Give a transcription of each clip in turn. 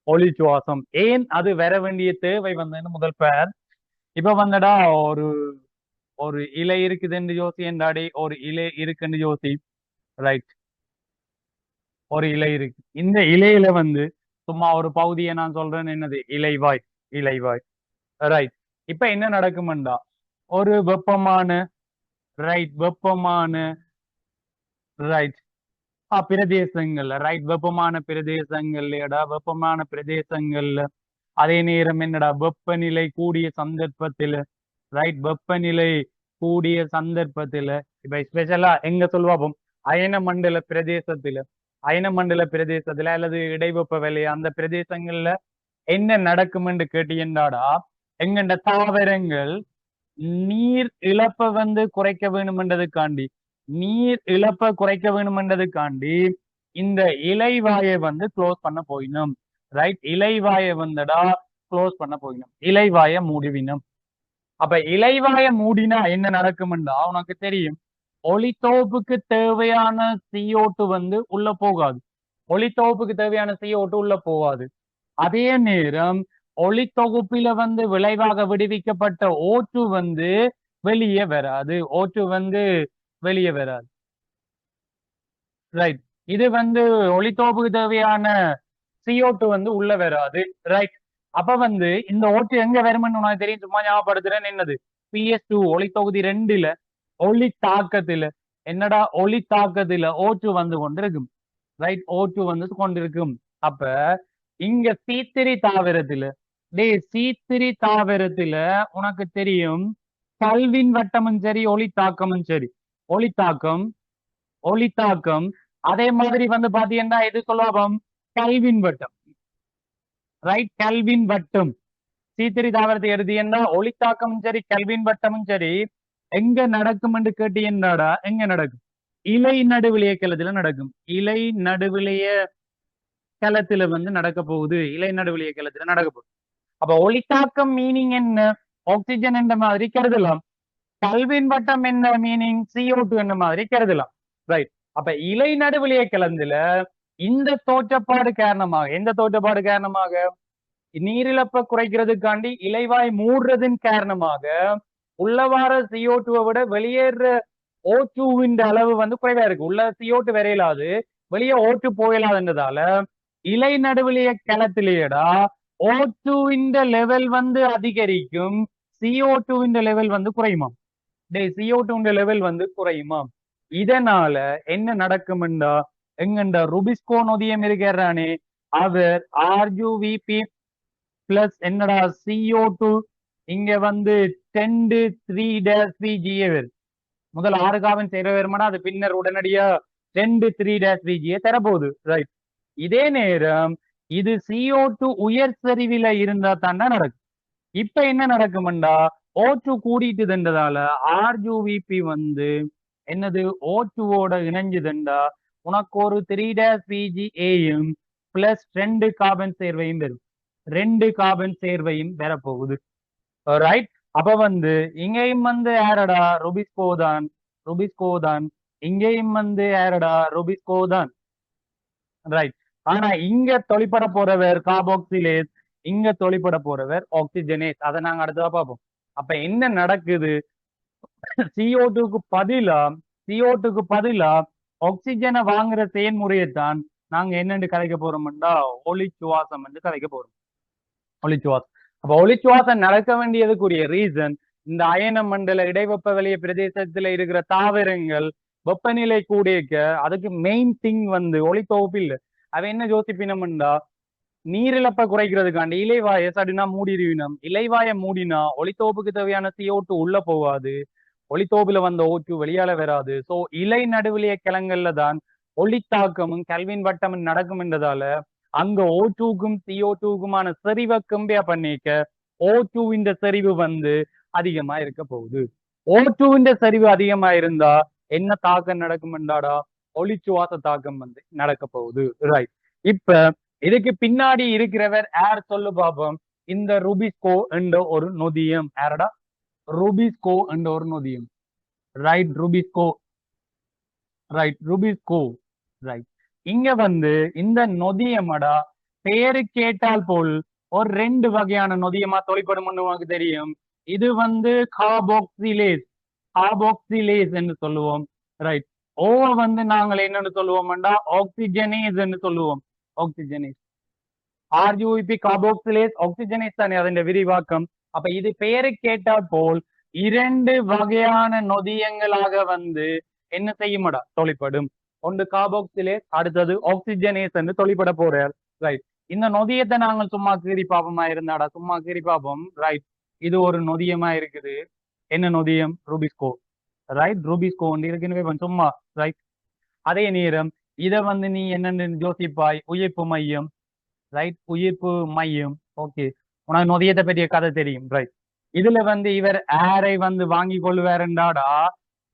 ஒளி சுவாசம். ஏன் அது வர வேண்டிய தேவை வந்ததுன்னு முதல் பேர். இப்ப வந்தடா ஒரு ஒரு இலை இருக்குதுன்னு யோசி என்றாடி, ஒரு இலை இருக்குன்னு யோசி. ரைட், ஒரு இலை இருக்கு. இந்த இலையில வந்து சும்மா ஒரு பகுதியை நான் சொல்றேன், என்னது இலைவாய். இலைவாய். ரைட். இப்ப என்ன நடக்குமெண்டா, ஒரு வெப்பமான, ரைட், வெப்பமான, ரைட், பிரதேசங்கள்ல, ரைட், வெப்பமான பிரதேசங்கள்லடா, வெப்பமான பிரதேசங்கள்ல அதே நேரம் என்னடா வெப்பநிலை கூடிய சந்தர்ப்பத்துல, ரைட், வெப்பநிலை கூடிய சந்தர்ப்பத்துல, இப்ப ஸ்பெஷலா எங்க சொல்லுவோம், அயன மண்டல பிரதேசத்துல, அயன மண்டல பிரதேசத்துல அல்லது இடைவெப்ப வேலை அந்த பிரதேசங்கள்ல என்ன நடக்கும் என்று கேட்டீங்கன்னாடா, எங்கண்ட தாவரங்கள் நீர் இழப்பை வந்து குறைக்க வேணுமென்றதுக்காண்டி, நீர் இழப்பை குறைக்க வேணுமென்றதுக்காண்டி இந்த இலைவாயை வந்து க்ளோஸ் பண்ண போயினும். ரைட், இலைவாயை வந்துடா க்ளோஸ் பண்ண போயினும், இலைவாய மூடிவினும். அப்ப இலைவாய மூடினா என்ன நடக்கும்டா உனக்கு தெரியும், ஒளித்தோப்புக்கு தேவையான CO2 வந்து உள்ள போகாது. ஒளித்தொகுப்புக்கு தேவையான CO2 உள்ள போகாது. அதே நேரம் ஒளித்தொகுப்பில வந்து விளைவாக விடுவிக்கப்பட்ட O2 வந்து வெளியே வராது. O2 வந்து வெளியே வராது. ரைட். இது வந்து ஒளித்தொகுப்புக்கு தேவையான CO2 வந்து உள்ள வராது. ரைட். அப்ப வந்து இந்த O2 எங்க வரும்னு உனக்கு தெரியும், சும்மா ஞாபகப்படுத்துறேன். என்னது, PS2 ஒளி தொகுதி 2ல ஒளி தாக்கத்துல, என்னடா ஒளி தாக்கத்துல O2 வந்து கொண்டிருக்கும். ரைட், O2 வந்து கொண்டிருக்கும். அப்ப இங்க C3 தாவரத்துல, C3 தாவரத்துல உனக்கு தெரியும், கல்வின் வட்டமும் சரி ஒளி தாக்கமும் சரி, ஒளி தாக்கம், ஒளி தாக்கம். அதே மாதிரி வந்து பாத்தீங்கன்னா எது சொல்லுவோம், கல்வின் வட்டம். ரைட், கல்வின் வட்டம். C3 தாவரத்தை எடுத்தீங்கன்னா ஒளித்தாக்கமும் சரி கல்வின் வட்டமும் சரி எங்க நடக்கும் என்று கேட்டீங்கன்னாடா, எங்க நடக்கும், இலை நடுவிலைய களத்துல நடக்கும். இலை நடுவிலைய களத்துல வந்து நடக்க போகுது. இலை நடுவிலைய களத்துல நடக்க போகுது. அப்ப ஒளித்தாக்கம் மீனிங் என்ன, ஆக்சிஜன் என்ற மாதிரி கருதலாம். கல்வின் வட்டம் என்ன மீனிங், CO2 என்ற மாதிரி கருதலாம். ரைட். அப்ப இலை நடுவிலைய கலந்துல இந்த தோற்றப்பாடு காரணமாக, எந்த தோற்றப்பாடு காரணமாக, நீரிழப்பை குறைக்கிறதுக்காண்டி இலைவாய் மூடுறதன் காரணமாக உள்ளவார CO2 விட வெளியேற O2 அளவு வந்து குறைவா இருக்கு. உள்ள CO2 வரையலாது, வெளியே O2 போயிடாதுன்றதால இலை நடுவிலைய களத்திலேயடா O2 லெவல் வந்து அதிகரிக்கும், CO2 லெவல் வந்து குறையுமாம். CO2 லெவல் வந்து குறையுமாம். இதனால என்ன நடக்கும்டா, எங்கண்டா ருபிஸ்கோ நொதியம் இருக்கிறானே, அவர் RUVP பிளஸ் என்னடா CO2 இங்க வந்து 10(3-3GA வருது. முதல் 6 கார்பன் சேர வருமானா, அது பின்னர் உடனடியா 10(3-3GA தரப்போகுது. ரைட். இதே நேரம் இது CO2 உயர் சரிவில இருந்தா தாண்டா நடக்கும். இப்ப என்ன நடக்கும்டா, O2 கூடிட்டுதுன்றதால RUVP வந்து என்னது O2ஓட இணைஞ்சுதுண்டா, உனக்கு ஒரு 3-PGAயும் பிளஸ் 2 கார்பன் சேர்வையும் வரும். 2 கார்பன் சேர்வையும் பெறப்போகுது. ரைட். அப்ப வந்து இங்கேயும் வந்து யாரடா, ருபிஸ்கோ தான், ருபிஸ்கோ தான். இங்கேயும் வந்து யாரடா, ருபிஸ்கோ தான். ரைட். ஆனா இங்க தொழிற்பட போறவர் கார்பாக்சிலேஸ், இங்க தொழிற்பட போறவர் ஆக்சிஜனேஸ். அதை நாங்க அடுத்ததா பார்ப்போம். அப்ப என்ன நடக்குது, CO2க்கு பதிலா, CO2க்கு பதிலா ஆக்சிஜனை வாங்குற செயல்முறையைத்தான் நாங்க என்னென்று கலைக்க போறோம்டா, ஒளி சுவாசம் என்று கலைக்க போறோம். ஒளிச்சுவாசம். அப்ப ஒளிச்சுவாசம் நடக்க வேண்டியதுக்குரிய ரீசன், இந்த அயன மண்டல இடைவெப்ப வெளிய பிரதேசத்துல இருக்கிற தாவரங்கள் வெப்பநிலை கூடியக்க அதுக்கு மெயின் திங் வந்து ஒளித்தொகுப்பு இல்ல. அவ என்ன யோசிப்பினம்டா, நீரிழப்பை குறைக்கிறதுக்காண்டி இலைவாய சடுனா மூடிடுவினம். இலைவாய மூடினா ஒளித்தொகுப்புக்கு தேவையான CO2 உள்ள போகாது, ஒளித்தொகுப்புல வந்த O2 வெளியால வராது. சோ இலை நடுவிலைய கிழங்கள்ல தான் ஒளித்தாக்கமும் கல்வின் வட்டமும் நடக்கும் என்றதால அங்க O2க்கும் CO2க்குமான செறிவை கம்பேர் பண்ணிக்க O2 செறிவு வந்து அதிகமா இருக்க போகுது. O2 செறிவு அதிகமா இருந்தா என்ன தாக்கம் நடக்கும் என்றாடா, ஒளிச்சுவாச தாக்கம் வந்து நடக்க போகுது. ரைட். இப்ப இதுக்கு பின்னாடி இருக்கிறவர் யார் சொல்லு பாப்போம், இந்த ருபிஸ்கோ என்ற ஒரு நொதியம். யாரடா, ருபிஸ்கோ என்ற ஒரு நொதியம். Right, rubisco. Right, rubisco. Right. இங்க வந்து இந்த நொதியமடா பெயரு கேட்டால் போல் ஒரு ரெண்டு வகையான நொதியமா தொழிற்படும் உனக்கு தெரியும். இது வந்து கார்பாக்சிலேஸ், கார்பாக்சிலேஸ் என்று சொல்லுவோம். ரைட். ஓ வந்து நாங்கள் என்னன்னு சொல்லுவோம்டா ஆக்சிஜனேஸ் என்று சொல்லுவோம். ஆக்சிஜனேஸ், ஆர்யூபி கார்பாக்சிலேஸ் ஆக்சிஜனேஸ் தானே அதன் விரிவாக்கம். அப்ப இது பெயரு கேட்டால் போல் இரண்டு வகையான நொதியங்களாக வந்து என்ன செய்யுமடா தொழிற்படும். ஒன்று கார்பாக்சிலேஸ், அடுத்தது ஆக்சிஜனேஸ் என்று தொழிற்பட போறார். ரைட். இந்த நொதியத்தை நாங்கள் சும்மா கீறி பாப்போமா இருந்தாடா, சும்மா கீறி பாப்போம். ரைட். இது ஒரு நொதியமா இருக்குது. என்ன நொதியம்? ரூபிஸ்கோ. ரைட். ரூபிஸ்கோ ஒன்று இருக்குன்னு சும்மா. ரைட். அதே நேரம் இதை வந்து நீ என்னன்னு யோசிப்பாய், உயிர்ப்பு மையம். ரைட். உயிர்ப்பு மையம். ஓகே, உனக்கு நொதியத்தை பற்றிய கதை தெரியும். ரைட். இதுல வந்து இவர் ஏரை வந்து வாங்கி கொள்ளுவாருண்டாடா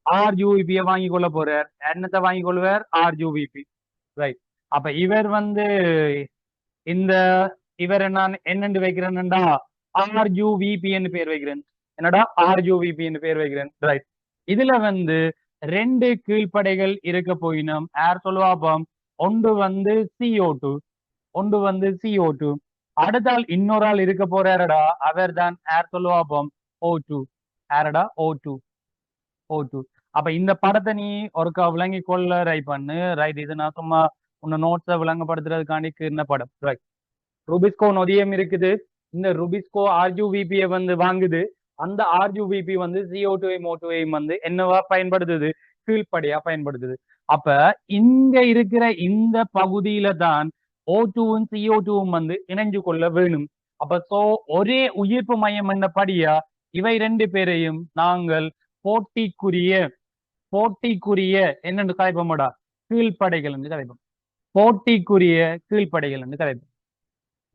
ஆர்யூவிபியை வாங்கி கொள்ள போறார். என்னத்தை வாங்கி கொள்வார்? ஆர்யூவிபி. ரைட். அப்ப இவர் வந்து இந்த இவர் நான் என்னென்று வைக்கிறேன்டா ஆர்யூவிபி என்று பேர் வைக்கிறேன். என்னடா ஆர்யூவிபி என்று பேர் வைக்கிறேன். ரைட். இதுல வந்து ரெண்டு கீழ்ப்படைகள் இருக்க போயினோம். யார் சொல்லுவாப்பம்? ஒன்று வந்து CO2, ஒன்று வந்து CO2. அடுத்தால் இன்னொரு ஆள் இருக்க போறாரடா, அவர் தான் யார் சொல்லுவாப்பம்? O2. யாரடா? O2. O2. அப்ப இந்த படத்தை நீ ஒருக்கா விளங்கி கொள்ள ரை பண்ணு. ரைட். இது நான் சும்மா உன்னை நோட்ஸை விளங்கப்படுத்துறதுக்காண்டி கீர்ன படம். ரைட். ரூபிஸ்கோ நொதியம் இருக்குது. இந்த ரூபிஸ்கோ ஆர்யூவிபியை வந்து வாங்குது. அந்த ஆர்யூவிபி வந்து CO2 O2 வந்து என்னவா பயன்படுத்துது? கீழ்ப்படியா பயன்படுத்துது. அப்ப இங்க இருக்கிற இந்த பகுதியில தான் O2வும் CO2வும் வந்து இணைஞ்சு கொள்ள வேணும். அப்ப சோ ஒரே உயிர்ப்பு மையம் என்னபடியா இவை ரெண்டு பேரையும் நாங்கள் போட்டிக்குரிய என்னென்று கலைப்போமடா கீழ்ப்படைகள் என்று கலைப்போம். போட்டிக்குரிய கீழ்ப்படைகள் என்று கலைப்போம்.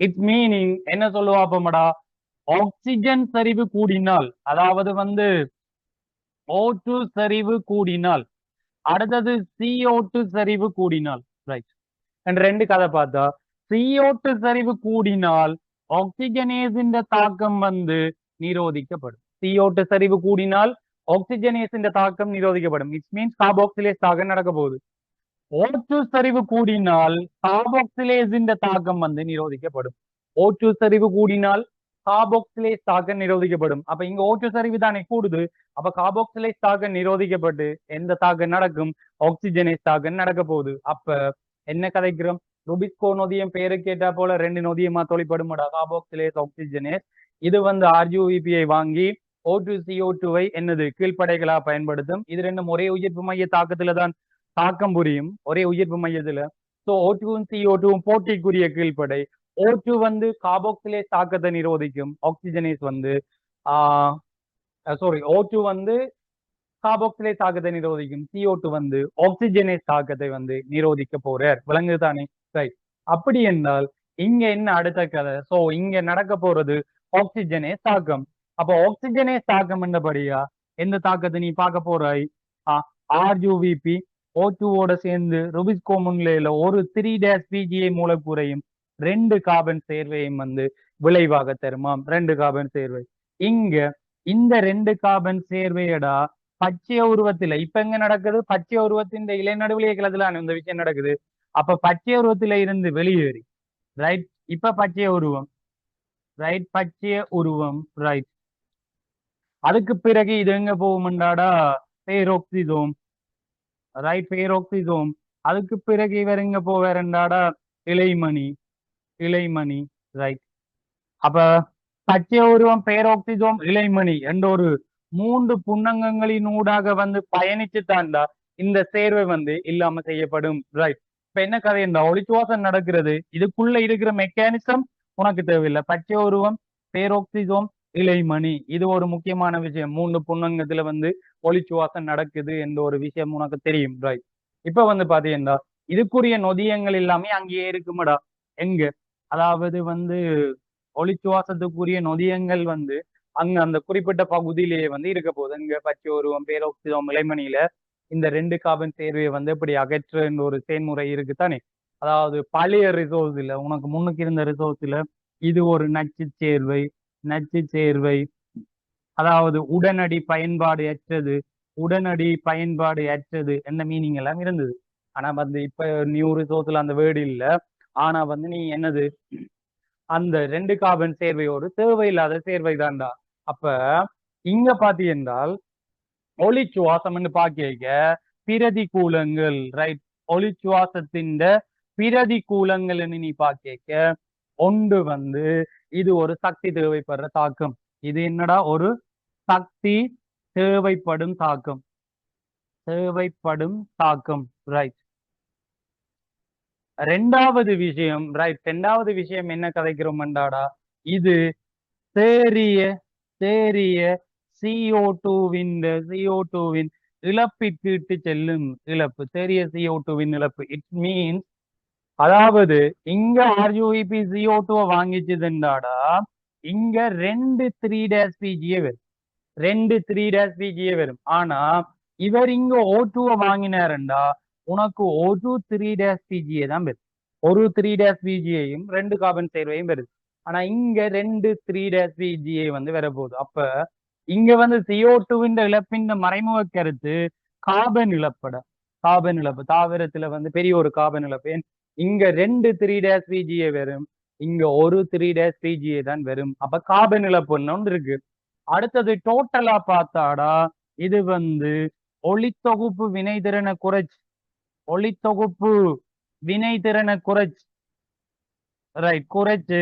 இட் மீனிங் என்ன சொல்லுவாப்பமடா, ஆக்சிஜன் சரிவு கூடினால், அதாவது வந்து O2 சரிவு கூடினால், அடுத்தது CO2 சரிவு கூடினால். ரைட். ரெண்டு கதை பார்த்தா CO2 சரிவு கூடினால் ஆக்சிஜனேஸின் தாக்கம் வந்து நிரோதிக்கப்படும். CO2 சரிவு கூடினால் ஆக்சிஜனேஸின் தாக்கம் நிரோதிக்கப்படும். இட் மீன்ஸ் கார்பாக்சிலேஸ் தாக்கம் நடக்க போகுது. O2 சரிவு கூடினால் கார்பாக்சிலேஸின் தாக்கம் வந்து நிரோதிக்கப்படும். O2 சரிவு கூடினால் கார்பாக்சிலேஸ் தாக்கம் நிரோதிக்கப்படும். அப்ப இங்க O2 சரிவு தானே கூடுது. அப்ப கார்பாக்சிலேஸ் தாக்கம் நிரோதிக்கப்பட்டு எந்த தாக்கம் நடக்கும்? ஆக்சிஜனேஸ் தாக்கம் நடக்க போகுது. அப்ப என்ன கதைக்கிறோம்? ரூபிஸ்கோ நொதியம் பெயரு கேட்டா போல ரெண்டு நொதியமா தொழிற்படுமடா, கார்பாக்சிலேஸ் ஆக்சிஜனேஸ். இது வந்து ஆர்யூவிபியை வாங்கி O2 CO2வை என்னது கீழ்ப்படைகளா பயன்படுத்தும். இது ரெண்டும் ஒரே உயிர்ப்பு மைய தாக்கத்துல தான் தாக்கம் புரியும், ஒரே உயிர்ப்பு மையத்துல. ஸோ O2வும் CO2வும் போட்டிக்குரிய கீழ்ப்படை. O2 வந்து கார்பாக்சிலேஸ் தாக்கத்தை நிரோதிக்கும். ஆக்சிஜனேஸ் வந்து O2 வந்து கார்பாக்சிலேஸ் தாக்கத்தை நிரோதிக்கும். CO2 வந்து ஆக்சிஜனேஸ் தாக்கத்தை வந்து நிரோதிக்க போறார். விளங்குது தானே? ரைட். அப்படி என்றால் இங்க என்ன அடுத்த கதை? சோ இங்க நடக்க போறது ஆக்சிஜனேஸ் தாக்கம். அப்ப ஆக்சிஜனேஸ் தாக்கம் என்றபடியா எந்த தாக்கத்தை நீ பார்க்க போறாய்? ஆர்யூவிபி O2வோட சேர்ந்து ரூபிஸ்கோ முன்னிலையில ஒரு 3-PGA மூலக்கூறையும் ரெண்டு கார்பன் சேர்வையும் வந்து விளைவாக தருமாம். ரெண்டு கார்பன் சேர்வை. இங்க இந்த ரெண்டு கார்பன் சேர்வையடா பச்சை உருவத்துல இப்ப எங்க நடக்குது? பச்சை உருவத்தின் இலை நடுவிலே கிளத்துல இந்த விஷயம் நடக்குது. அப்ப பச்சை உருவத்தில இருந்து வெளியேறி ரைட். இப்ப பச்சை உருவம். ரைட். பச்சை உருவம். ரைட். அதுக்கு பிறகு இது எங்க போகும்டாடா பேரோக்சிசோம். ரைட். பேரோக்சிசோம். அதுக்கு பிறகு இவர் எங்க போவாருண்டாடா இலைமணி. இலைமணி. ரைட். அப்ப பச்சை உருவம், பேரோக்சிசோம், இலைமணி என்ற ஒரு மூன்று புன்னங்கங்களின் ஊடாக வந்து பயணிச்சு தாண்டா இந்த சேர்வை வந்து இல்லாம செய்யப்படும். ரைட். இப்ப என்ன கதை இருந்தா ஒளிச்சுவாசம் நடக்கிறது. இதுக்குள்ள இருக்கிற மெக்கானிசம் உனக்கு தேவையில்லை. பச்சை உருவம், பேரோக்சிசோம், இலைமணி இது ஒரு முக்கியமான விஷயம். மூன்று புன்னங்கத்துல வந்து ஒளிச்சுவாசம் நடக்குது என்ற ஒரு விஷயம் உனக்கு தெரியும். ரைட். இப்ப வந்து பாத்தீங்கன்னா இதுக்குரிய நொதியங்கள் எல்லாமே அங்கேயே இருக்குமடா. எங்க? அதாவது வந்து ஒளிச்சுவாசத்துக்குரிய நொதியங்கள் வந்து அங்க அந்த குறிப்பிட்ட பகுதியிலேயே வந்து இருக்க போகுது. இங்க பச்சை உருவம், பேரோக்சிசோம், இலைமணியில இந்த ரெண்டு கார்பன் சேர்வையை வந்து இப்படி அகற்ற ஒரு செயல்முறை இருக்குத்தானே. அதாவது பழைய ரிசோர்ஸ்ல உனக்கு முன்னுக்கு இருந்த ரிசோர்ஸ்ல இது ஒரு நச்சு சேர்வை. நச்சு சேர்வை அதாவது உடனடி பயன்பாடு அற்றது. உடனடி பயன்பாடு அற்றது என்ன மீனிங் எல்லாம் இருந்தது. ஆனா வந்து இப்ப நியூ ரிசோர்ஸ்ல அந்த வேர்டு இல்ல. ஆனா வந்து நீ என்னது அந்த 2 கார்பன் சேர்வையோடு தேவையில்லாத சேர்வை தான்டா. அப்ப இங்க பாத்தி என்றால் ஒளிச்சுவாசம்னு பாக்க பிரதிகூலங்கள், ரைட்? ஒளிச்சுவாசத்தின் பிரதிகூலங்கள் நீ பாக்க ஒன்று வந்து இது ஒரு சக்தி தேவைப்படுற தாக்கம். இது என்னடா ஒரு சக்தி தேவைப்படும் தாக்கம். தேவைப்படும் தாக்கம், ரைட்? ரெண்டாவது விஷயம், ரைட்? ரெண்டாவது விஷயம் என்ன கதைக்கிறோம் என்றாடா, இது தேறிய தேறிய CO2வின் இழப்பிற்கு இட்டு செல்லும் இழப்பு. தேறிய CO2வின் இழப்பு. இட் மீன்ஸ் அதாவது இங்க RUEP CO2 வாங்கிச்சதுண்டாடா, இங்க 2 3-PGA வரும். 2 3-PGA வரும். ஆனா இவர் இங்க O2 வாங்கினாருண்டா, உனக்கு ஒரு 3-PGA தான் வரும். ஒரு 3-PGAயும் 2 கார்பன் சேர்வையும் வருது. ஆனா இங்க 2 3-PGA வந்து வரப்போகுது. அப்ப இங்க வந்து CO2வின் இழப்பின் மறைமுக கருத்து கார்பன் இழப்பட. கார்பன் இழப்பு தாவரத்துல வந்து பெரிய ஒரு கார்பன் இழப்பு. இங்க 2 3-PGA வரும், இங்க ஒரு 3-PGA தான் வரும். அப்ப கார்பன் இழப்பு ஒன்று இருக்கு. அடுத்தது டோட்டலா பார்த்தாடா, இது வந்து ஒளித்தொகுப்பு வினைத்திறனை குறைச்சு, ஒளித்தொகுப்பு வினைத்திறனை குறைச்சு, ரைட்? குறைச்சு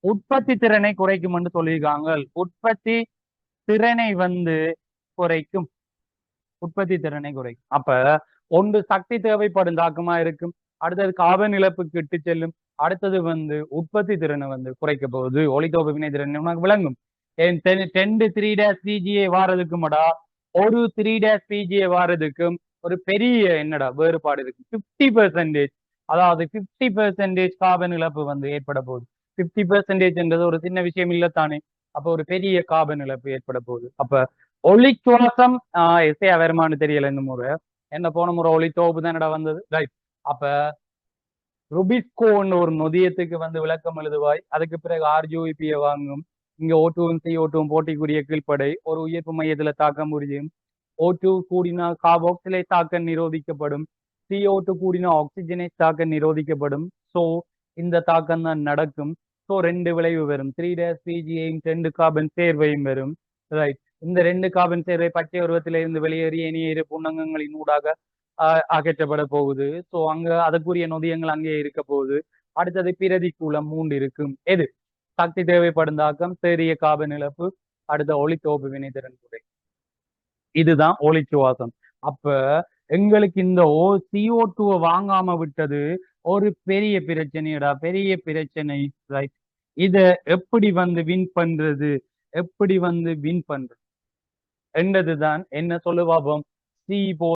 உற்பத்தி திறனை குறைக்கும் என்று சொல்லியிருக்காங்க. உற்பத்தி திறனை வந்து குறைக்கும். உற்பத்தி திறனை குறைக்கும். அப்ப ஒன்று சக்தி தேவைப்படும் தாக்கமா இருக்கும், அடுத்தது கார்பன் இழப்புக்கு இட்டு செல்லும், அடுத்தது வந்து உற்பத்தி திறனை வந்து குறைக்க போகுது. ஒளித்தொகுப்பு வினைத்திறன் உனக்கு விளங்கும். 10 3-PGA வாரதுக்குமடா ஒரு 3-PGA வாரதுக்கும் ஒரு பெரிய என்னடா வேறுபாடு இருக்கு. 50%, அதாவது 50% கார்பன் இழப்பு வந்து ஏற்பட போகுது. 50% என்றது ஒரு சின்ன விஷயம் இல்லத்தானே. அப்ப ஒரு பெரிய கார்பன் இழப்பு ஏற்பட போகுது. அப்ப ஒளிச்சுவாசம் எஸ்ஐயா வருமானு தெரியல இந்த முறை. என்ன போன முறை ஒளித்தொகுப்பு தானடா வந்தது, ரைட்? அப்ப ருபிஸ்கோன்னு ஒரு நொதியத்துக்கு வந்து விளக்கம் எழுதுவாய். அதுக்கு பிறகு RUEP வாங்கும். இங்க O2வும் CO2வும் போட்டிக்குரிய கீழ்ப்படை ஒரு உயிர்ப்பு மையத்துல தாக்கம் முடியும். O2 கூடினா கார்பாக்சிலேஸ் தாக்கம் நிரோதிக்கப்படும். CO2 கூடினா ஆக்சிஜனேஸ் தாக்கம் நிரோதிக்கப்படும். சோ இந்த தாக்கம் தான் நடக்கும். சோ 2 விளைவு வரும். 3-PGAயும் 2 கார்பன் சேர்வையும் வரும், ரைட்? இந்த 2 கார்பன் சேர்வை பச்சை உருவத்திலிருந்து வெளியேறி இனிய இரு புன்னகங்களின் ஊடாக அகற்றப்பட போகுது. சோ அங்க அதுக்குரிய நொதியங்கள் அங்கே இருக்க போகுது. அடுத்தது பிரதிகூலம் 3 இருக்கும். எது? சக்தி தேவைப்படும் தாக்கம், தேறிய கார்பன் இழப்பு, அடுத்த ஒளித்தொகுப்பு வினைத்திறன் குறை. இதுதான் ஒளிச்சுவாசம். அப்ப எங்களுக்கு இந்த CO2 வாங்காம விட்டது ஒரு பெரிய பிரச்சனைடா, பெரிய பிரச்சனை, ரைட்? இத எப்படி வந்து வின் பண்றது, எப்படி வந்து வின் பண்றது என்றதுதான் என்ன சொல்லு பாப்போம். C